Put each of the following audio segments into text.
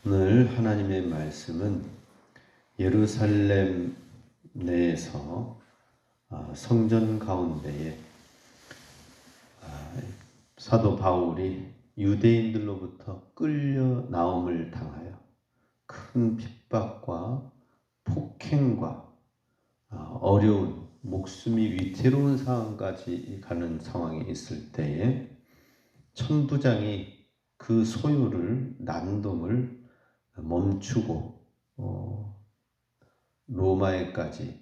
오늘 하나님의 말씀은 예루살렘 내에서 성전 가운데에 사도 바울이 유대인들로부터 끌려 나옴을 당하여 큰 핍박과 폭행과 어려운 목숨이 위태로운 상황까지 가는 상황이 있을 때에 천부장이 그 소요를 난동을 멈추고 로마에까지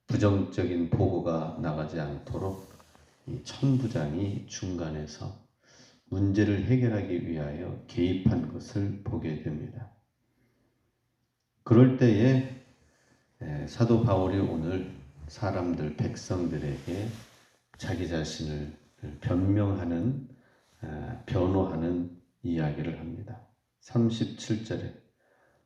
부정적인 보고가 나가지 않도록 이 천부장이 중간에서 문제를 해결하기 위하여 개입한 것을 보게 됩니다. 그럴 때에 사도 바울이 오늘 사람들, 백성들에게 자기 자신을 변명하는, 변호하는 이야기를 합니다. 37절에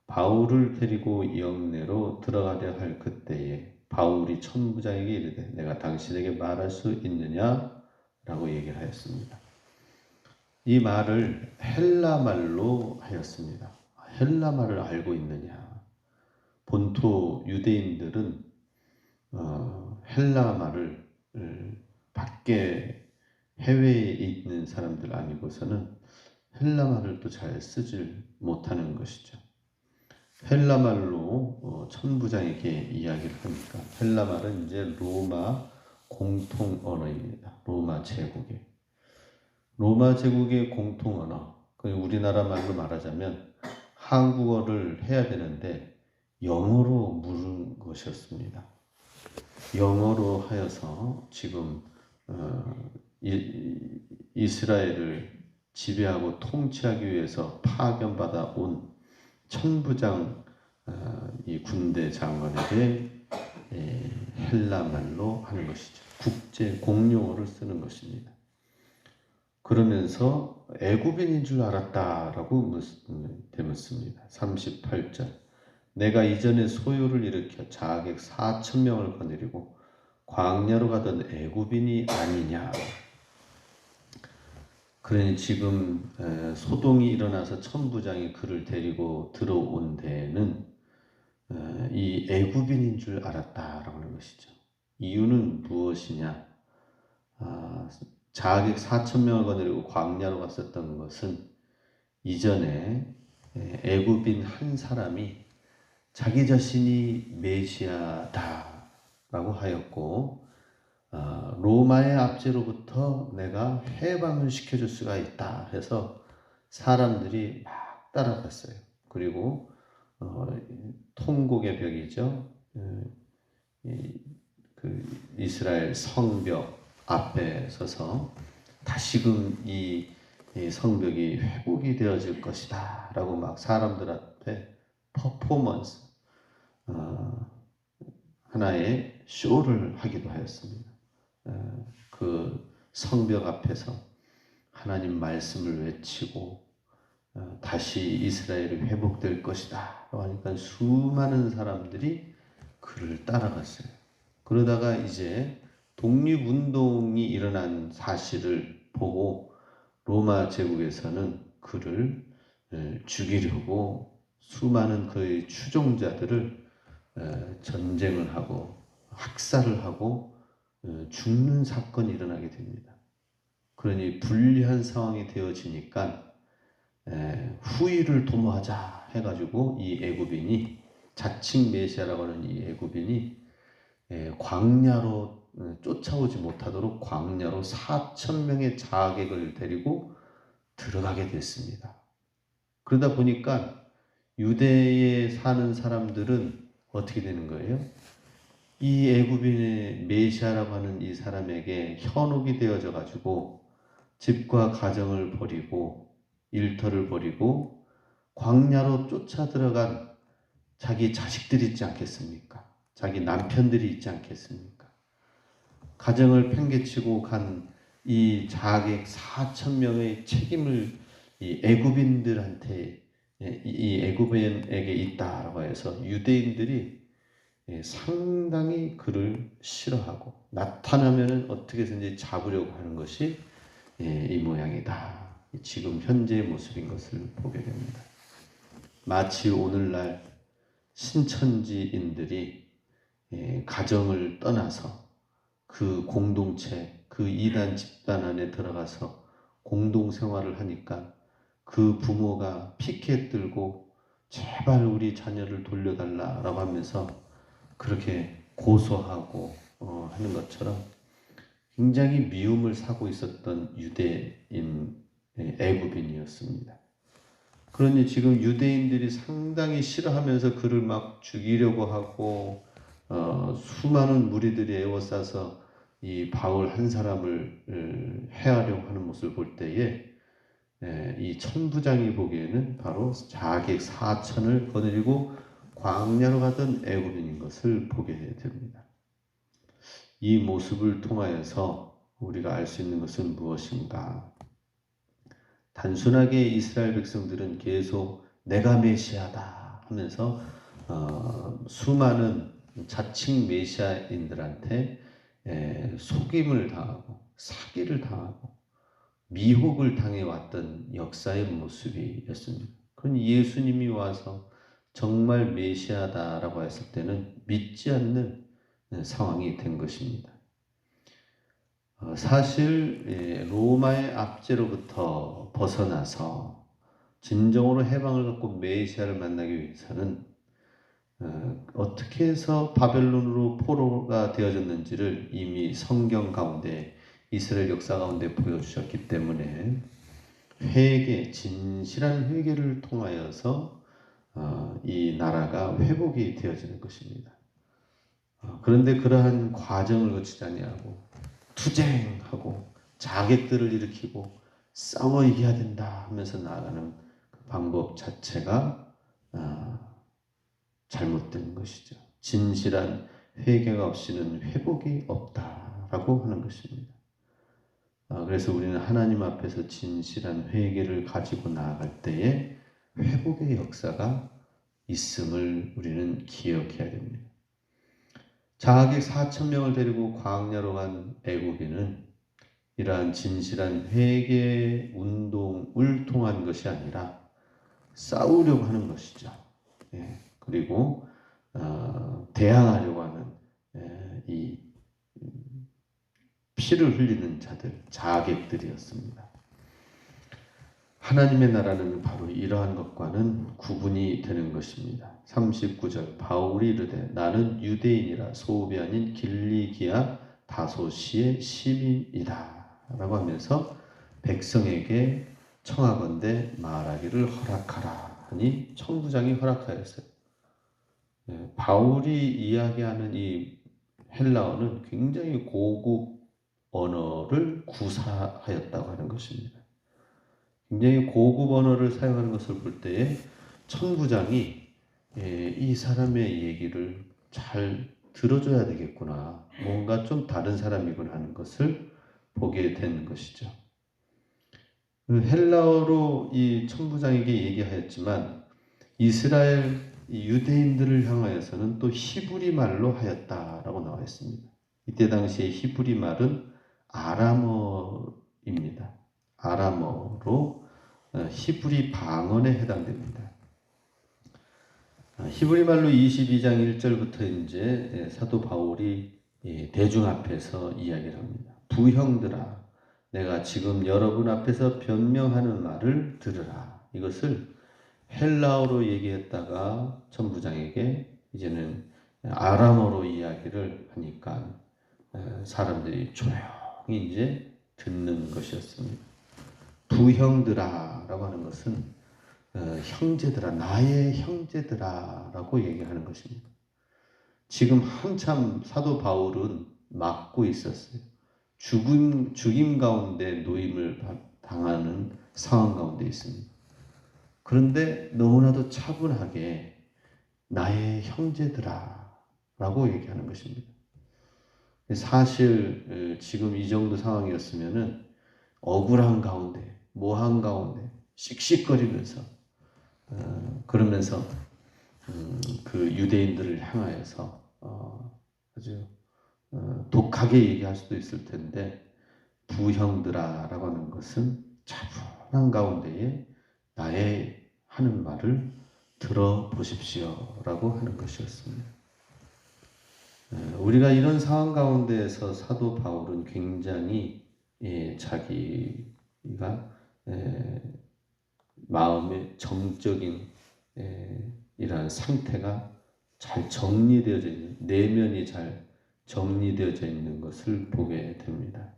바울을 데리고 영내로 들어가려 할 그때에 바울이 천부장에게 이르되 내가 당신에게 말할 수 있느냐? 라고 얘기를 하였습니다. 이 말을 헬라말로 하였습니다. 헬라말을 알고 있느냐? 본토 유대인들은 헬라말을 밖에 해외에 있는 사람들 아니고서는 헬라말을 또 잘 쓰질 못하는 것이죠. 헬라말로 천부장에게 이야기를 하니까 헬라말은 이제 로마 공통 언어입니다. 로마 제국의 공통 언어. 우리나라 말로 말하자면 한국어를 해야 되는데 영어로 물은 것이었습니다. 영어로 하여서 지금 이스라엘을 지배하고 통치하기 위해서 파견받아 온 천부장 이 군대 장관에게 헬라말로 하는 것이죠. 국제 공용어를 쓰는 것입니다. 그러면서 애굽인인 줄 알았다라고 되묻습니다. 38절 내가 이전에 소요를 일으켜 자객 4,000명을 거느리고 광야로 가던 애굽인이 아니냐. 그러니 지금 소동이 일어나서 천부장이 그를 데리고 들어온 데에는 이 애굽인인 줄 알았다라고 하는 것이죠. 이유는 무엇이냐? 자객 4,000명을 거느리고 광야로 갔었던 것은 이전에 애굽인 한 사람이 자기 자신이 메시아다라고 하였고 로마의 압제로부터 내가 해방을 시켜줄 수가 있다 해서 사람들이 막 따라갔어요. 그리고 통곡의 벽이죠. 그 이스라엘 성벽 앞에 서서 다시금 이 성벽이 회복이 되어질 것이다 라고 막 사람들 앞에 퍼포먼스 하나의 쇼를 하기도 하였습니다. 그 성벽 앞에서 하나님 말씀을 외치고 다시 이스라엘이 회복될 것이다 하니까 수많은 사람들이 그를 따라갔어요. 그러다가 이제 독립운동이 일어난 사실을 보고 로마 제국에서는 그를 죽이려고 수많은 그의 추종자들을 전쟁을 하고 학살을 하고 죽는 사건이 일어나게 됩니다. 그러니 불리한 상황이 되어지니까 후위를 도모하자 해가지고 이 애굽인이 자칭 메시아라고 하는 이 애굽인이 광야로 쫓아오지 못하도록 광야로 4,000명의 자객을 데리고 들어가게 됐습니다. 그러다 보니까 유대에 사는 사람들은 어떻게 되는 거예요? 이 애굽인의 메시아라고 하는 이 사람에게 현혹이 되어져 가지고 집과 가정을 버리고 일터를 버리고 광야로 쫓아 들어간 자기 자식들이 있지 않겠습니까? 자기 남편들이 있지 않겠습니까? 가정을 팽개치고 간 이 자객 4,000명의 책임을 이 애굽인들한테 이 애굽인에게 있다라고 해서 유대인들이 상당히 그를 싫어하고 나타나면 어떻게 해서든지 잡으려고 하는 것이 이 모양이다. 지금 현재의 모습인 것을 보게 됩니다. 마치 오늘날 신천지인들이 가정을 떠나서 그 공동체, 그 이단 집단 안에 들어가서 공동생활을 하니까 그 부모가 피켓 들고 제발 우리 자녀를 돌려달라라고 하면서 그렇게 고소하고 하는 것처럼 굉장히 미움을 사고 있었던 유대인 애굽인이었습니다. 그러니 지금 유대인들이 상당히 싫어하면서 그를 막 죽이려고 하고 수많은 무리들이 에워싸서 이 바울 한 사람을 해하려고 하는 모습을 볼 때에 이 천부장이 보기에는 바로 자객 4천을 거느리고 광야로 가던 애굽인인 것을 보게 됩니다. 이 모습을 통하여서 우리가 알 수 있는 것은 무엇인가? 단순하게 이스라엘 백성들은 계속 내가 메시아다 하면서 수많은 자칭 메시아인들한테 속임을 당하고 사기를 당하고 미혹을 당해왔던 역사의 모습이었습니다. 그건 예수님이 와서 정말 메시아다라고 했을 때는 믿지 않는 상황이 된 것입니다. 사실 로마의 압제로부터 벗어나서 진정으로 해방을 갖고 메시아를 만나기 위해서는 어떻게 해서 바벨론으로 포로가 되어졌는지를 이미 성경 가운데 이스라엘 역사 가운데 보여주셨기 때문에 회개, 진실한 회개를 통하여서 이 나라가 회복이 되어지는 것입니다. 그런데 그러한 과정을 거치지 아니하고 투쟁하고 자객들을 일으키고 싸워 이겨야 된다 하면서 나아가는 그 방법 자체가 잘못된 것이죠. 진실한 회개가 없이는 회복이 없다라고 하는 것입니다. 그래서 우리는 하나님 앞에서 진실한 회개를 가지고 나아갈 때에 회복의 역사가 있음을 우리는 기억해야 됩니다. 자객 4,000명을 데리고 광야로 간 애굽인은 이러한 진실한 회개 운동을 통한 것이 아니라 싸우려고 하는 것이죠. 그리고 대항하려고 하는 이 피를 흘리는 자들, 자객들이었습니다. 하나님의 나라는 바로 이러한 것과는 구분이 되는 것입니다. 39절 바울이 이르되 나는 유대인이라 소읍이 아닌 길리기아 다소시의 시민이다 라고 하면서 백성에게 청하건대 말하기를 허락하라 하니 천부장이 허락하였어요. 바울이 이야기하는 이 헬라어는 굉장히 고급 언어를 구사하였다고 하는 것입니다. 굉장히 고급 언어를 사용하는 것을 볼 때에 천부장이 이 사람의 얘기를 잘 들어줘야 되겠구나. 뭔가 좀 다른 사람이구나 하는 것을 보게 된 것이죠. 헬라어로 이 천부장에게 얘기하였지만 이스라엘 유대인들을 향하여서는 또 히브리 말로 하였다라고 나와 있습니다. 이때 당시에 히브리 말은 아람어입니다. 아람어로 히브리 방언에 해당됩니다. 히브리 말로 22장 1절부터 이제 사도 바울이 대중 앞에서 이야기를 합니다. 부형들아, 내가 지금 여러분 앞에서 변명하는 말을 들으라. 이것을 헬라어로 얘기했다가 천부장에게 이제는 아람어로 이야기를 하니까 사람들이 조용히 이제 듣는 것이었습니다. 부형들아 라고 하는 것은 형제들아, 나의 형제들아 라고 얘기하는 것입니다. 지금 한참 사도 바울은 막고 있었어요. 죽임 가운데 노임을 당하는 상황 가운데 있습니다. 그런데 너무나도 차분하게 나의 형제들아 라고 얘기하는 것입니다. 사실 지금 이 정도 상황이었으면은 억울한 가운데, 모한 가운데 씩씩거리면서 그러면서 그 유대인들을 향하여서 아주 독하게 얘기할 수도 있을 텐데 부형들아 라고 하는 것은 차분한 가운데에 나의 하는 말을 들어보십시오라고 하는 것이었습니다. 우리가 이런 상황 가운데에서 사도 바울은 굉장히 자기가 마음의 정적인 이러한 상태가 잘 정리되어져 있는, 내면이 잘 정리되어져 있는 것을 보게 됩니다.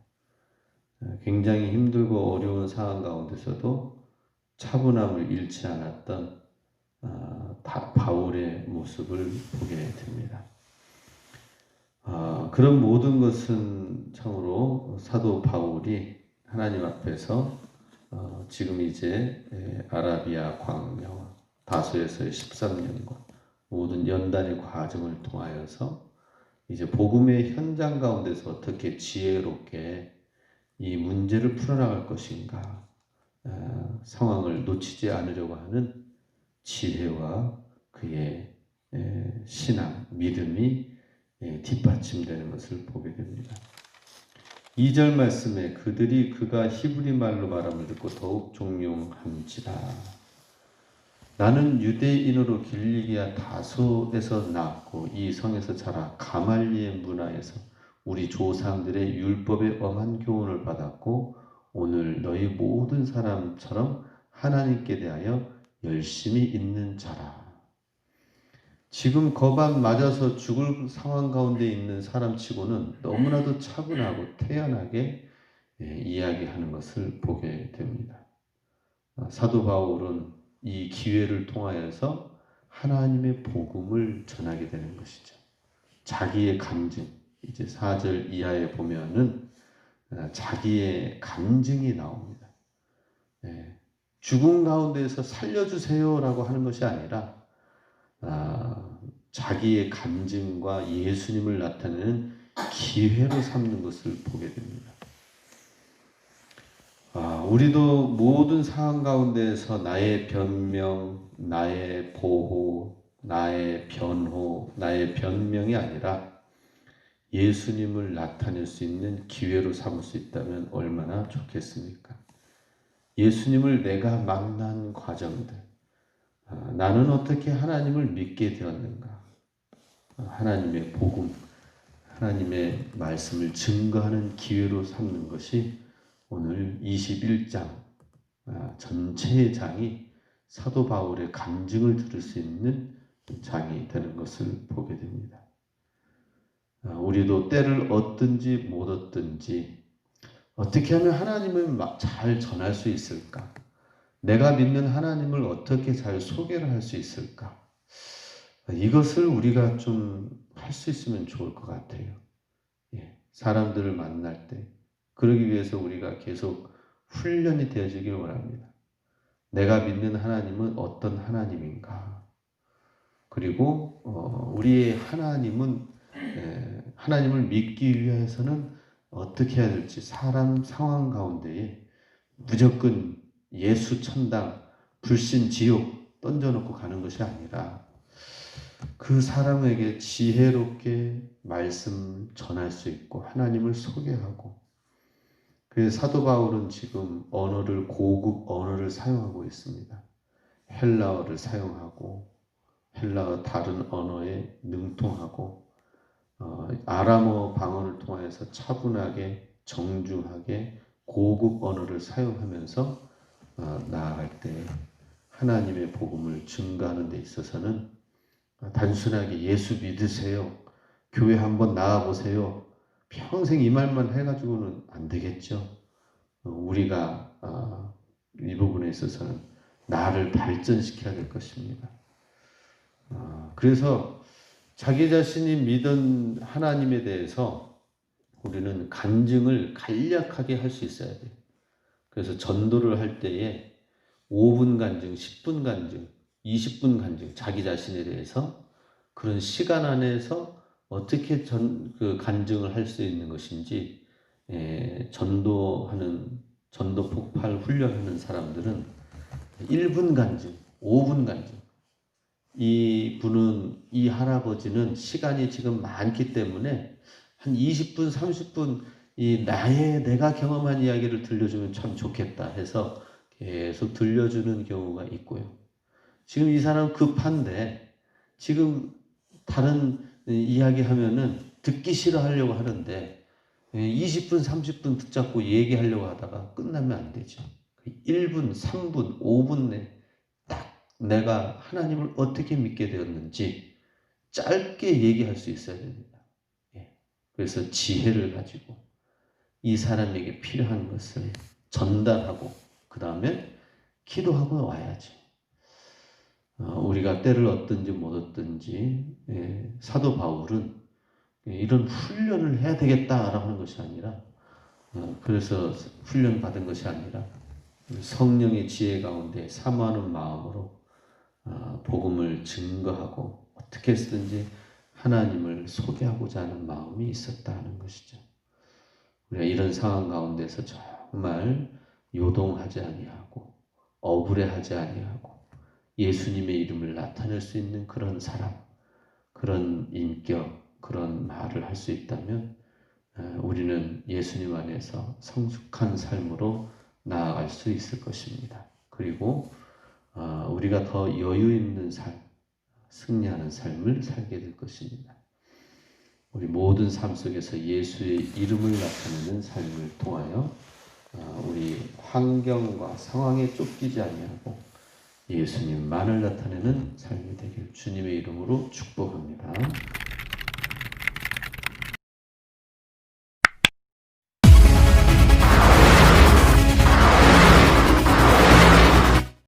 굉장히 힘들고 어려운 상황 가운데서도 차분함을 잃지 않았던 바울의 모습을 보게 됩니다. 그런 모든 것은 참으로 사도 바울이 하나님 앞에서 지금 이제 아라비아 광야와 다소에서의 13년과 모든 연단의 과정을 통하여서 이제 복음의 현장 가운데서 어떻게 지혜롭게 이 문제를 풀어나갈 것인가, 상황을 놓치지 않으려고 하는 지혜와 그의 신앙, 믿음이 뒷받침되는 것을 보게 됩니다. 2절 말씀에 그들이 그가 히브리 말로 말함을 듣고 더욱 종용한지라. 나는 유대인으로 길리기아 다소에서 낳았고 이 성에서 자라 가말리엘 문화에서 우리 조상들의 율법의 엄한 교훈을 받았고 오늘 너희 모든 사람처럼 하나님께 대하여 열심히 있는 자라. 지금 거반 맞아서 죽을 상황 가운데 있는 사람치고는 너무나도 차분하고 태연하게 이야기하는 것을 보게 됩니다. 사도 바울은 이 기회를 통하여서 하나님의 복음을 전하게 되는 것이죠. 자기의 간증, 이제 4절 이하에 보면은 자기의 간증이 나옵니다. 죽음 가운데에서 살려주세요라고 하는 것이 아니라 자기의 간증과 예수님을 나타내는 기회로 삼는 것을 보게 됩니다. 우리도 모든 상황 가운데에서 나의 변명, 나의 보호, 나의 변호, 나의 변명이 아니라 예수님을 나타낼 수 있는 기회로 삼을 수 있다면 얼마나 좋겠습니까? 예수님을 내가 만난 과정들, 나는 어떻게 하나님을 믿게 되었는가? 하나님의 복음, 하나님의 말씀을 증거하는 기회로 삼는 것이 오늘 21장 전체의 장이 사도 바울의 간증을 들을 수 있는 장이 되는 것을 보게 됩니다. 우리도 때를 얻든지 못 얻든지 어떻게 하면 하나님을 잘 전할 수 있을까? 내가 믿는 하나님을 어떻게 잘 소개를 할 수 있을까? 이것을 우리가 좀 할 수 있으면 좋을 것 같아요. 사람들을 만날 때 그러기 위해서 우리가 계속 훈련이 되어지길 원합니다. 내가 믿는 하나님은 어떤 하나님인가? 그리고 우리의 하나님은 하나님을 믿기 위해서는 어떻게 해야 될지 사람 상황 가운데에 무조건 예수 천당, 불신 지옥 던져놓고 가는 것이 아니라 그 사람에게 지혜롭게 말씀 전할 수 있고 하나님을 소개하고 그래서 사도 바울은 지금 고급 언어를 사용하고 있습니다. 헬라어를 사용하고 헬라어 다른 언어에 능통하고 아람어 방언을 통해서 차분하게 정중하게 고급 언어를 사용하면서 나아갈 때 하나님의 복음을 증거하는 데 있어서는 단순하게 예수 믿으세요. 교회 한번 나와보세요. 평생 이 말만 해가지고는 안 되겠죠. 우리가 이 부분에 있어서는 나를 발전시켜야 될 것입니다. 그래서 자기 자신이 믿은 하나님에 대해서 우리는 간증을 간략하게 할 수 있어야 돼요. 그래서 전도를 할 때에 5분 간증, 10분 간증, 20분 간증, 자기 자신에 대해서 그런 시간 안에서 어떻게 간증을 할 수 있는 것인지 전도 폭발 훈련하는 사람들은 1분 간증, 5분 간증. 이 할아버지는 시간이 지금 많기 때문에 한 20분, 30분 내가 경험한 이야기를 들려주면 참 좋겠다 해서 계속 들려주는 경우가 있고요. 지금 이 사람 급한데 지금 다른 이야기 하면은 듣기 싫어하려고 하는데 20분, 30분 붙잡고 얘기하려고 하다가 끝나면 안 되죠. 1분, 3분, 5분 내 딱 내가 하나님을 어떻게 믿게 되었는지 짧게 얘기할 수 있어야 됩니다. 그래서 지혜를 가지고 이 사람에게 필요한 것을 전달하고 그 다음에 기도하고 와야죠. 우리가 때를 얻든지 못 얻든지 사도 바울은 이런 훈련을 해야 되겠다라고 하는 것이 아니라 그래서 훈련 받은 것이 아니라 성령의 지혜 가운데 사모하는 마음으로 복음을 증거하고 어떻게 해서든지 하나님을 소개하고자 하는 마음이 있었다는 것이죠. 우리가 이런 상황 가운데서 정말 요동하지 아니하고 억울해하지 아니하고 예수님의 이름을 나타낼 수 있는 그런 사람, 그런 인격, 그런 말을 할 수 있다면 우리는 예수님 안에서 성숙한 삶으로 나아갈 수 있을 것입니다. 그리고 우리가 더 여유 있는 삶, 승리하는 삶을 살게 될 것입니다. 우리 모든 삶 속에서 예수의 이름을 나타내는 삶을 통하여 우리 환경과 상황에 쫓기지 아니하고 예수님만을 나타내는 삶이 되길 주님의 이름으로 축복합니다.